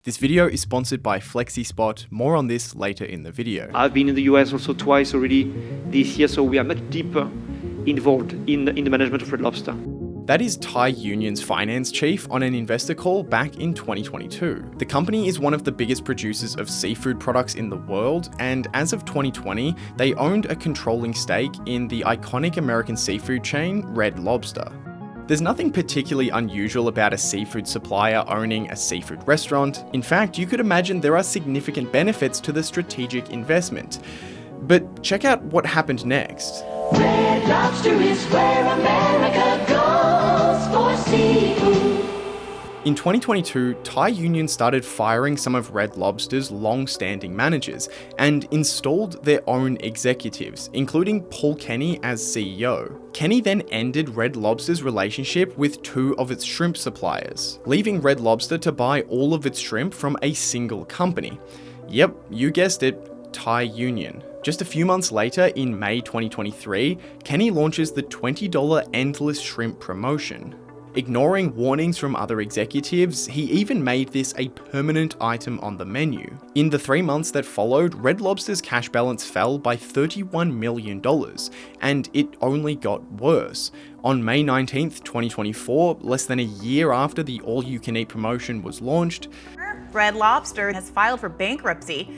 This video is sponsored by FlexiSpot. More on this later in the video. I've been in the US also twice already this year, so we are much deeper involved in the management of Red Lobster. That is Thai Union's finance chief on an investor call back in 2022. The company is one of the biggest producers of seafood products in the world, and as of 2020, they owned a controlling stake in the iconic American seafood chain, Red Lobster. There's nothing particularly unusual about a seafood supplier owning a seafood restaurant. In fact, you could imagine there are significant benefits to the strategic investment. But check out what happened next. Red Lobster is where America goes for seafood. In 2022, Thai Union started firing some of Red Lobster's long-standing managers and installed their own executives, including Paul Kenny as CEO. Kenny then ended Red Lobster's relationship with two of its shrimp suppliers, leaving Red Lobster to buy all of its shrimp from a single company. Yep, you guessed it, Thai Union. Just a few months later, in May 2023, Kenny launches the $20 Endless Shrimp promotion. Ignoring warnings from other executives, he even made this a permanent item on the menu. In the 3 months that followed, Red Lobster's cash balance fell by $31 million, and it only got worse. On May 19th, 2024, less than a year after the all-you-can-eat promotion was launched, Red Lobster has filed for bankruptcy.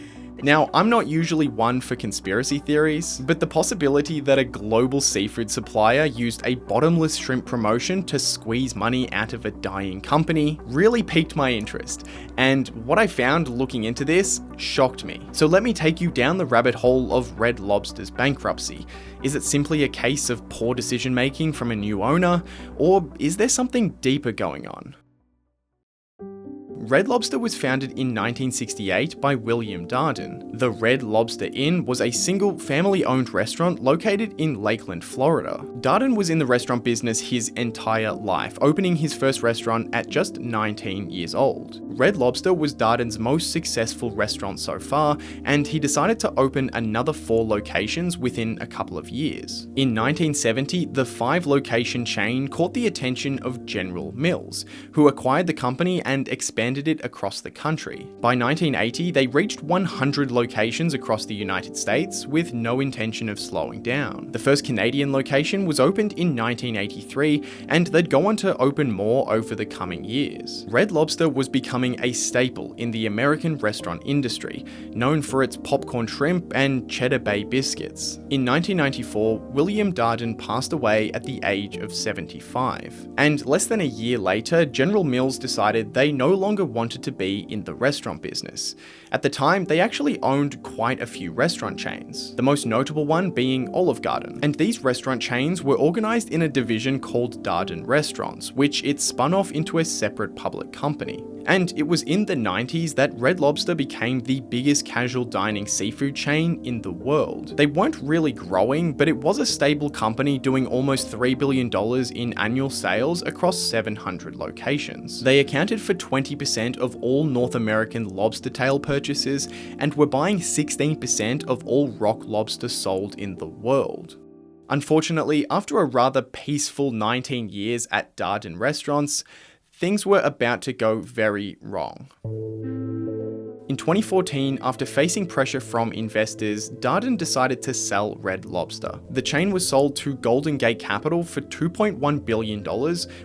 Now, I'm not usually one for conspiracy theories, but the possibility that a global seafood supplier used a bottomless shrimp promotion to squeeze money out of a dying company really piqued my interest, and what I found looking into this shocked me. So let me take you down the rabbit hole of Red Lobster's bankruptcy. Is it simply a case of poor decision making from a new owner, or is there something deeper going on? Red Lobster was founded in 1968 by William Darden. The Red Lobster Inn was a single family-owned restaurant located in Lakeland, Florida. Darden was in the restaurant business his entire life, opening his first restaurant at just 19 years old. Red Lobster was Darden's most successful restaurant so far, and he decided to open another 4 locations within a couple of years. In 1970, the 5-location chain caught the attention of General Mills, who acquired the company and expanded it across the country. By 1980, they reached 100 locations across the United States with no intention of slowing down. The first Canadian location was opened in 1983, and they'd go on to open more over the coming years. Red Lobster was becoming a staple in the American restaurant industry, known for its popcorn shrimp and Cheddar Bay biscuits. In 1994, William Darden passed away at the age of 75. And less than a year later, General Mills decided they no longer wanted to be in the restaurant business. At the time, they actually owned quite a few restaurant chains, the most notable one being Olive Garden. And these restaurant chains were organized in a division called Darden Restaurants, which it spun off into a separate public company. And it was in the 90s that Red Lobster became the biggest casual dining seafood chain in the world. They weren't really growing, but it was a stable company doing almost $3 billion in annual sales across 700 locations. They accounted for 20% of all North American lobster tail purchases and were buying 16% of all rock lobster sold in the world. Unfortunately, after a rather peaceful 19 years at Darden Restaurants, things were about to go very wrong. In 2014, after facing pressure from investors, Darden decided to sell Red Lobster. The chain was sold to Golden Gate Capital for $2.1 billion,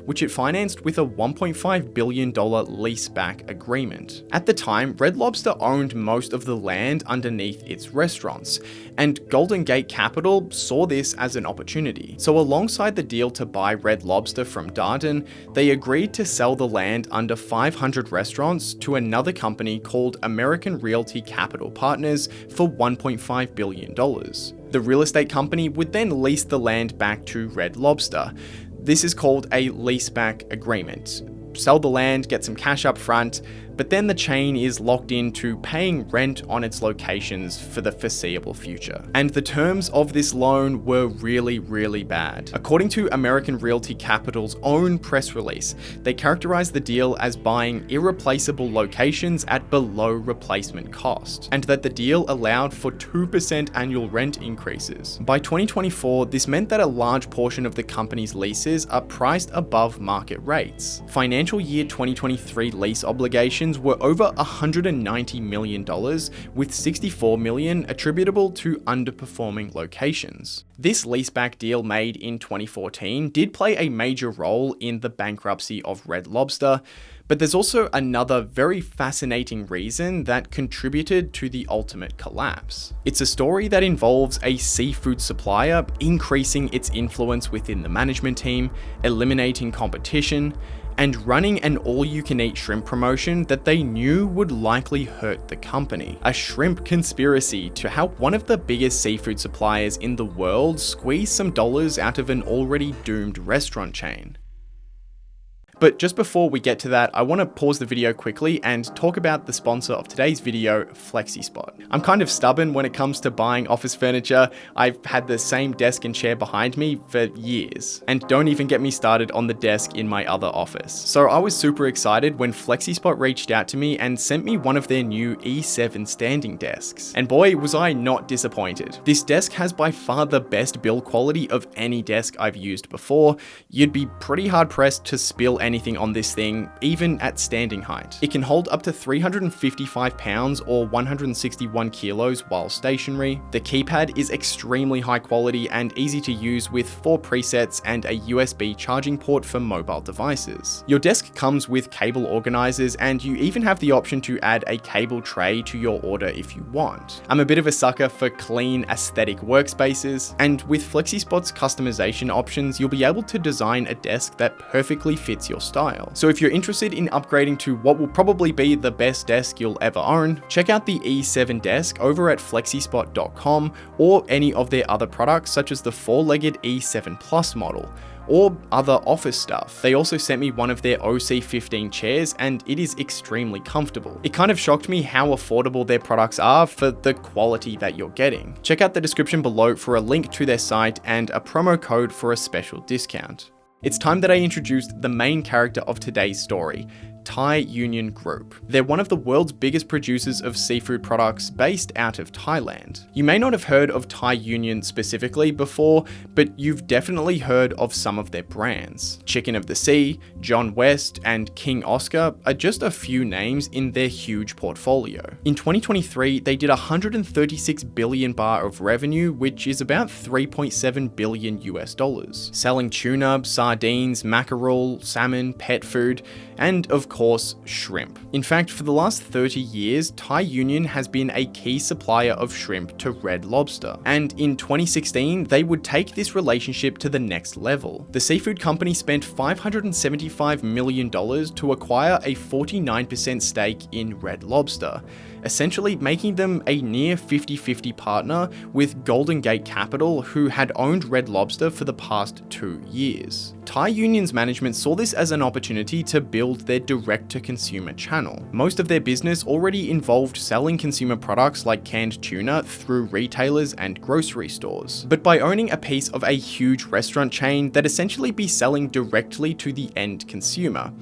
which it financed with a $1.5 billion leaseback agreement. At the time, Red Lobster owned most of the land underneath its restaurants, and Golden Gate Capital saw this as an opportunity. So alongside the deal to buy Red Lobster from Darden, they agreed to sell the land under 500 restaurants to another company called American Realty Capital Partners for $1.5 billion. The real estate company would then lease the land back to Red Lobster. This is called a leaseback agreement. Sell the land, get some cash up front, but then the chain is locked into paying rent on its locations for the foreseeable future. And the terms of this loan were really, really bad. According to American Realty Capital's own press release, they characterized the deal as buying irreplaceable locations at below replacement cost, and that the deal allowed for 2% annual rent increases. By 2024, this meant that a large portion of the company's leases are priced above market rates. Financial year 2023 lease obligations operations were over $190 million, with $64 million attributable to underperforming locations. This leaseback deal made in 2014 did play a major role in the bankruptcy of Red Lobster, but there's also another very fascinating reason that contributed to the ultimate collapse. It's a story that involves a seafood supplier increasing its influence within the management team, eliminating competition, and running an all-you-can-eat shrimp promotion that they knew would likely hurt the company. A shrimp conspiracy to help one of the biggest seafood suppliers in the world squeeze some dollars out of an already doomed restaurant chain. But just before we get to that, I want to pause the video quickly and talk about the sponsor of today's video, FlexiSpot. I'm kind of stubborn when it comes to buying office furniture. I've had the same desk and chair behind me for years. And don't even get me started on the desk in my other office. So I was super excited when FlexiSpot reached out to me and sent me one of their new E7 standing desks. And boy, was I not disappointed. This desk has by far the best build quality of any desk I've used before. You'd be pretty hard pressed to spill anything on this thing, even at standing height. It can hold up to 355 pounds or 161 kilos while stationary. The keypad is extremely high quality and easy to use with 4 presets and a USB charging port for mobile devices. Your desk comes with cable organizers, and you even have the option to add a cable tray to your order if you want. I'm a bit of a sucker for clean, aesthetic workspaces, and with FlexiSpot's customization options, you'll be able to design a desk that perfectly fits your style. So if you're interested in upgrading to what will probably be the best desk you'll ever own, check out the E7 desk over at flexispot.com or any of their other products such as the 4-legged E7 Plus model, or other office stuff. They also sent me one of their OC15 chairs, and it is extremely comfortable. It kind of shocked me how affordable their products are for the quality that you're getting. Check out the description below for a link to their site and a promo code for a special discount. It's time that I introduced the main character of today's story, Thai Union Group. They're one of the world's biggest producers of seafood products based out of Thailand. You may not have heard of Thai Union specifically before, but you've definitely heard of some of their brands. Chicken of the Sea, John West, and King Oscar are just a few names in their huge portfolio. In 2023, they did 136 billion baht of revenue, which is about 3.7 billion US dollars, selling tuna, sardines, mackerel, salmon, pet food, and of course, shrimp. In fact, for the last 30 years, Thai Union has been a key supplier of shrimp to Red Lobster. And in 2016, they would take this relationship to the next level. The seafood company spent $575 million to acquire a 49% stake in Red Lobster, essentially making them a near 50-50 partner with Golden Gate Capital, who had owned Red Lobster for the past 2 years. Thai Union's management saw this as an opportunity to build their direct-to-consumer channel. Most of their business already involved selling consumer products like canned tuna through retailers and grocery stores. But by owning a piece of a huge restaurant chain, they'd essentially be selling directly to the end consumer.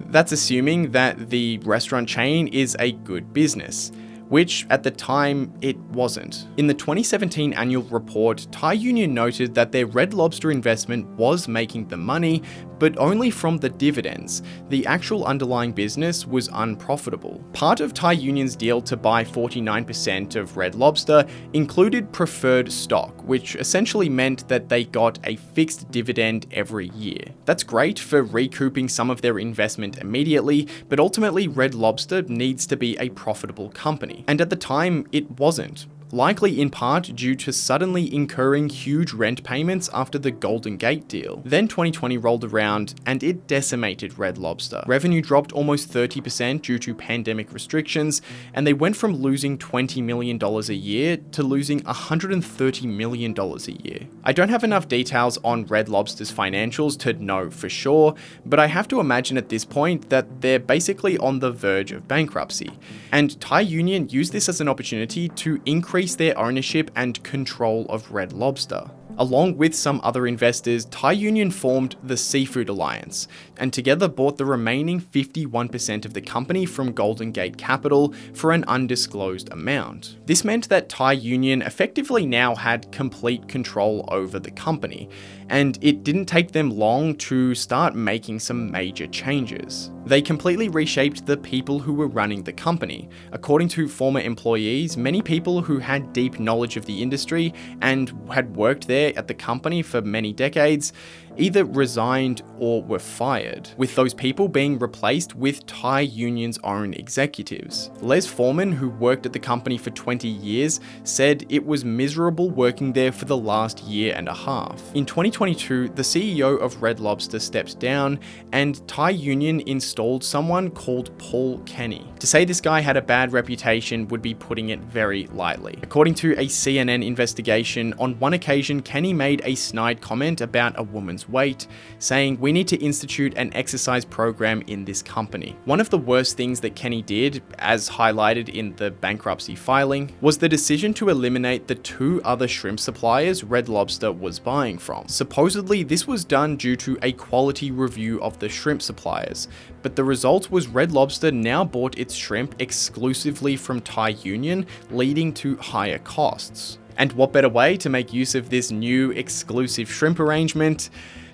That's assuming that the restaurant chain is a good business, which at the time it wasn't. In the 2017 annual report, Thai Union noted that their Red Lobster investment was making them money, but only from the dividends. The actual underlying business was unprofitable. Part of Thai Union's deal to buy 49% of Red Lobster included preferred stock, which essentially meant that they got a fixed dividend every year. That's great for recouping some of their investment immediately, but ultimately Red Lobster needs to be a profitable company. And at the time, it wasn't. Likely in part due to suddenly incurring huge rent payments after the Golden Gate deal. Then 2020 rolled around and it decimated Red Lobster. Revenue dropped almost 30% due to pandemic restrictions, and they went from losing $20 million a year to losing $130 million a year. I don't have enough details on Red Lobster's financials to know for sure, but I have to imagine at this point that they're basically on the verge of bankruptcy. And Thai Union used this as an opportunity to increase their ownership and control of Red Lobster. Along with some other investors, Thai Union formed the Seafood Alliance, and together bought the remaining 51% of the company from Golden Gate Capital for an undisclosed amount. This meant that Thai Union effectively now had complete control over the company, and it didn't take them long to start making some major changes. They completely reshaped the people who were running the company. According to former employees, many people who had deep knowledge of the industry and had worked there at the company for many decades either resigned or were fired, with those people being replaced with Thai Union's own executives. Les Foreman, who worked at the company for 20 years, said it was miserable working there for the last year and a half. In 2022, the CEO of Red Lobster stepped down, and Thai Union installed someone called Paul Kenny. To say this guy had a bad reputation would be putting it very lightly. According to a CNN investigation, on one occasion, Kenny made a snide comment about a woman's weight, saying, "We need to institute an exercise program in this company." One of the worst things that Kenny did, as highlighted in the bankruptcy filing, was the decision to eliminate the 2 other shrimp suppliers Red Lobster was buying from. Supposedly, this was done due to a quality review of the shrimp suppliers, but the result was Red Lobster now bought its shrimp exclusively from Thai Union, leading to higher costs. And what better way to make use of this new exclusive shrimp arrangement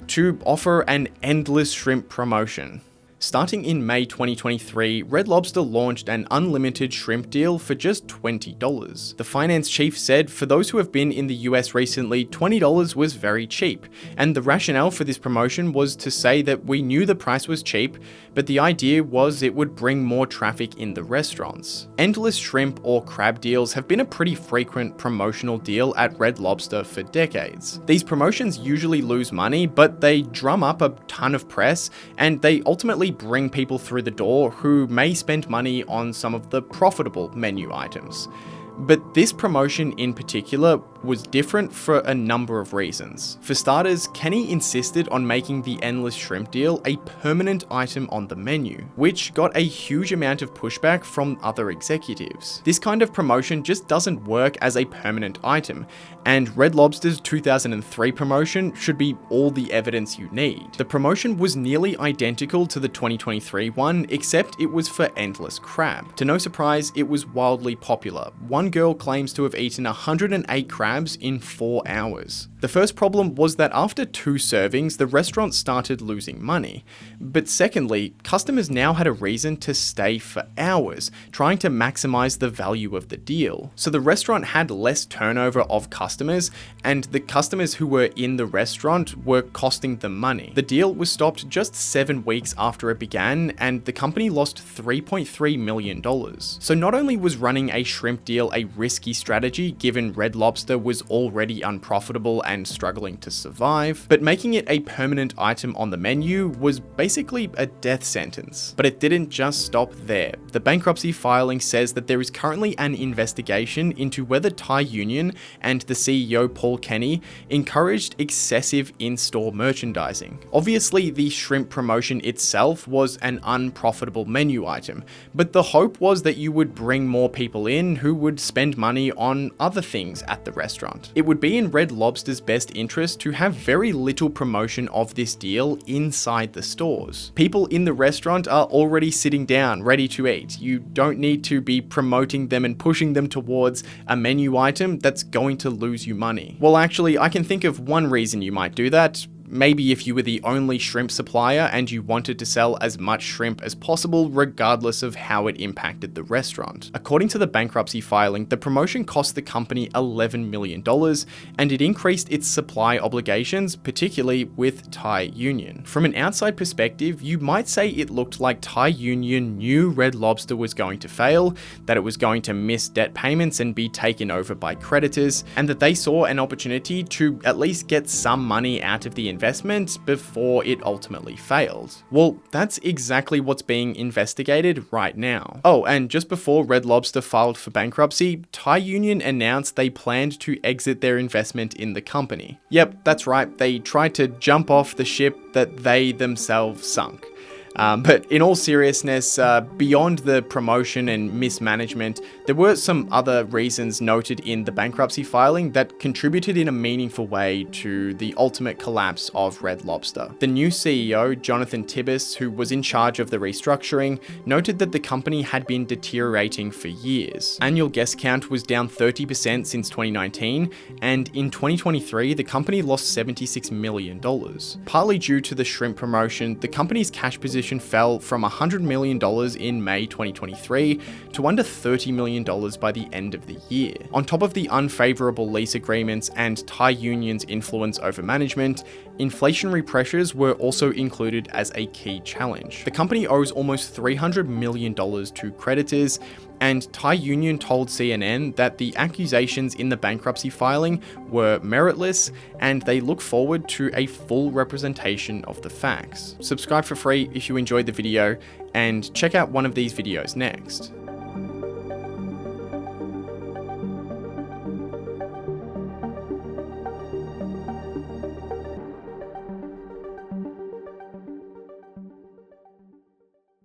to offer an endless shrimp promotion. Starting in May 2023, Red Lobster launched an unlimited shrimp deal for just $20. The finance chief said for those who have been in the US recently, $20 was very cheap, and the rationale for this promotion was to say that we knew the price was cheap, but the idea was it would bring more traffic in the restaurants. Endless shrimp or crab deals have been a pretty frequent promotional deal at Red Lobster for decades. These promotions usually lose money, but they drum up a ton of press, and they ultimately bring people through the door who may spend money on some of the profitable menu items. But this promotion in particular was different for a number of reasons. For starters, Kenny insisted on making the endless shrimp deal a permanent item on the menu, which got a huge amount of pushback from other executives. This kind of promotion just doesn't work as a permanent item, and Red Lobster's 2003 promotion should be all the evidence you need. The promotion was nearly identical to the 2023 one, except it was for endless crab. To no surprise, it was wildly popular. One girl claims to have eaten 108 crabs in 4 hours. The first problem was that after 2 servings, the restaurant started losing money. But secondly, customers now had a reason to stay for hours, trying to maximize the value of the deal. So the restaurant had less turnover of customers, and the customers who were in the restaurant were costing them money. The deal was stopped just 7 weeks after it began, and the company lost $3.3 million. So not only was running a shrimp deal a risky strategy, given Red Lobster was already unprofitable and struggling to survive, but making it a permanent item on the menu was basically a death sentence. But it didn't just stop there. The bankruptcy filing says that there is currently an investigation into whether Thai Union and the CEO Paul Kenny encouraged excessive in-store merchandising. Obviously, the shrimp promotion itself was an unprofitable menu item, but the hope was that you would bring more people in who would spend money on other things at the restaurant. It would be in Red Lobster's best interest to have very little promotion of this deal inside the stores. People in the restaurant are already sitting down, ready to eat. You don't need to be promoting them and pushing them towards a menu item that's going to lose you money. Well, actually, I can think of one reason you might do that. Maybe if you were the only shrimp supplier and you wanted to sell as much shrimp as possible regardless of how it impacted the restaurant. According to the bankruptcy filing, the promotion cost the company $11 million and it increased its supply obligations, particularly with Thai Union. From an outside perspective, you might say it looked like Thai Union knew Red Lobster was going to fail, that it was going to miss debt payments and be taken over by creditors, and that they saw an opportunity to at least get some money out of the investment before it ultimately failed. Well, that's exactly what's being investigated right now. Oh, and just before Red Lobster filed for bankruptcy, Thai Union announced they planned to exit their investment in the company. Yep, that's right, they tried to jump off the ship that they themselves sunk. But in all seriousness, beyond the promotion and mismanagement, there were some other reasons noted in the bankruptcy filing that contributed in a meaningful way to the ultimate collapse of Red Lobster. The new CEO, Jonathan Tibbis, who was in charge of the restructuring, noted that the company had been deteriorating for years. Annual guest count was down 30% since 2019, and in 2023, the company lost $76 million. Partly due to the shrimp promotion, the company's cash position fell from $100 million in May 2023 to under $30 million by the end of the year. On top of the unfavorable lease agreements and Thai Union's influence over management, inflationary pressures were also included as a key challenge. The company owes almost $300 million to creditors, and Thai Union told CNN that the accusations in the bankruptcy filing were meritless, and they look forward to a full representation of the facts. Subscribe for free if you enjoyed the video, and check out one of these videos next.